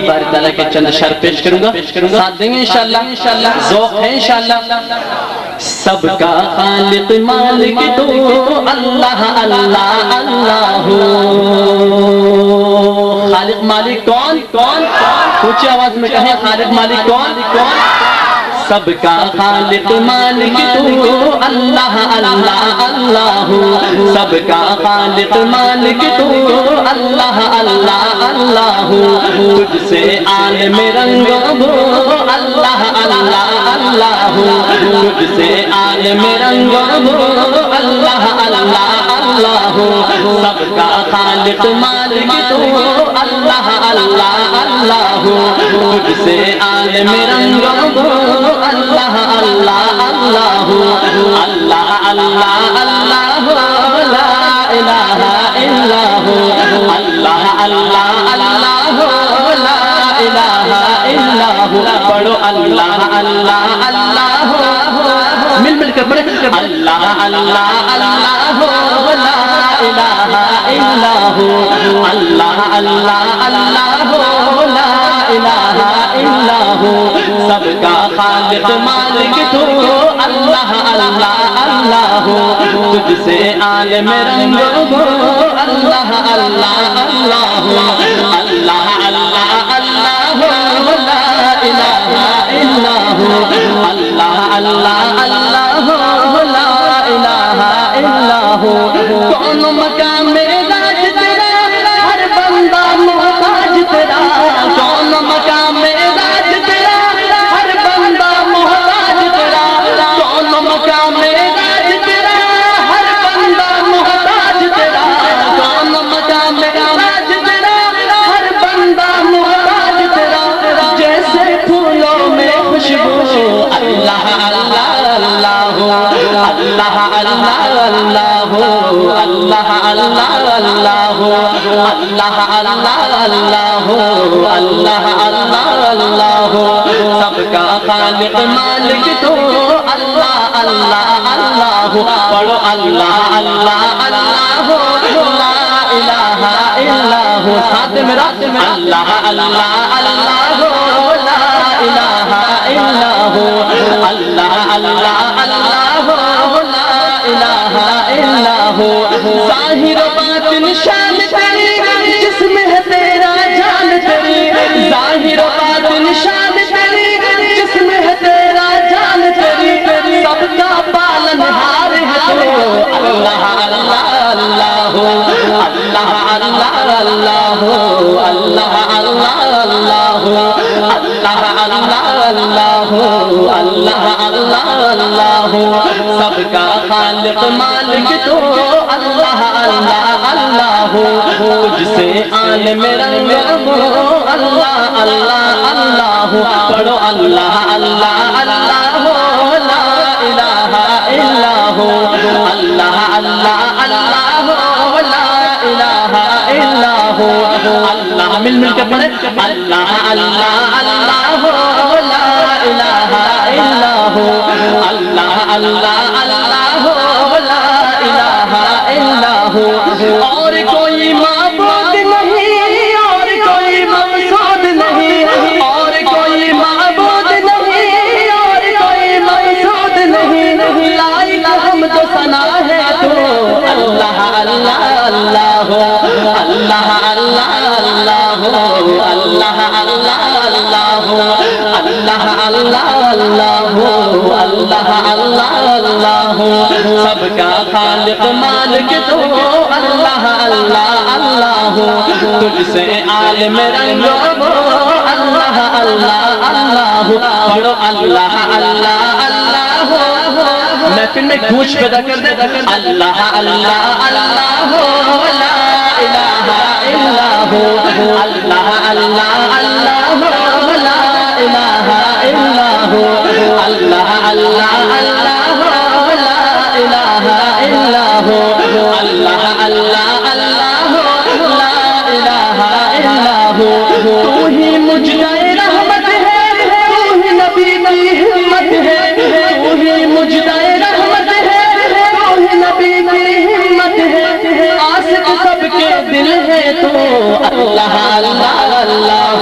باری تعالیٰ کے چند اشعار پیش کروں گا، ساتھ دیں گے انشاءاللہ، ذوق ہے انشاءاللہ۔ سب کا خالق مالک تو اللہ اللہ اللہ، خالق مالک کون؟ اونچی آواز میں کہیں خالق مالک کون؟ سب کا خالق مالک تو اللہ اللہ اللہ، سب کا خالق مالک تو اللہ اللہ اللہ، تجھ سے عالم رنگ بو اللہ اللہ اللہ، تجھ سے عالم رنگ بو اللہ اللہ اللہ، سب کا خالق مالک تو اللہ اللہ اللہ، تجھ سے عالم رنگ بو اللہ اللہ اللہ، اللہ اللہ اللہ لا الہ الا ہو، اللہ اللہ اللہ لا الہ الا ہو، پڑھو اللہ اللہ اللہ، مل کر پڑھے اللہ اللہ اللہ لا الہ الا ہو، اللہ اللہ اللہ لا الہ الا ہو، سب کا خالق مالک تو اللہ اللہ اللہ، تجھ سے عالم رنگ بو اللہ اللہ اللہ، اللہ اللہ اللہ لا الہ الا ہو، اللہ اللہ اللہ لا الہ الا ہو، کون مقام راج تیرا ہر بندہ محتاج تیرا، کون مقام راج تیرا ہر بندہ محتاج تیرا، کون مقام راج تیرا ہر بندہ محتاج تیرا، کون مقام راج تیرا ہر بندہ محتاج تیرا، جیسے پھولوں میں خوشبو اللہ اللہ اللہ، اللہ اللہ اللہ، اللہ اللہ اللہ، اللہ اللہ اللہ، اللہ اللہ اللہ، سب کا خالق مالک تو اللہ اللہ اللہ، پڑھو اللہ اللہ اللہ لا الہ الا ہو، ساتھ میرا اللہ اللہ اللہ لا الہ الا ہو، اللہ اللہ اللہ لا الہ الا ہو، ظاہر و باطن شان تیری جسم ہے تیرا جان تیری، ظاہر و باطن شان تیری جسم ہے تیرا جان تیری، سب کا پالنہار ہے تو اللہ اللہ اللہ، اللہ اللہ اللہ، اللہ اللہ اللہ، اللہ اللہ اللہ، اللہ اللہ اللہ، سب کا خالق مالک تو اللہ اللہ اللہ، تجھ سے عالم رنگ بو اللہ اللہ اللہ، پڑھو اللہ اللہ اللہ لا الہ الا ہو، اللہ اللہ اللہ لا الہ الا ہو، اللہ مل کر پڑھے اللہ اللہ اللہ لا الہ الا ہو، اللہ اللہ اللہ لا الہ الا ہو، اور کوئی معبود نہیں، اور کوئی مقصود نہیں، اور کوئی معبود نہیں، اور کوئی مقصود نہیں، لائق حمد و ثنا ہے تو اللہ اللہ اللہ، اللہ اللہ اللہ، اللہ اللہ اللہ، اللہ اللہ اللہ، اللہ اللہ اللہ، سب کا خالق مالک تو اللہ اللہ اللہ، تجھ سے عالم رنگ بو اللہ اللہ اللہ، پڑھو اللہ اللہ اللہ، محفل میں گونج پیدا کر دے اللہ اللہ اللہ لا الہ الا ہو، اللہ اللہ اللہ لا الہ الا ہو، اللہ اللہ اللہ لا الہ الا ہو، اللہ اللہ اللہ لا الہ الا ہو، تو ہی مجدہ رحمت ہے، تو ہی نبی کی ہمت ہے، تو ہی مجدہ رحمت ہے، تو ہی نبی کی ہمت ہے، عاشق سب کے دل ہے تو اللہ اللہ اللہ،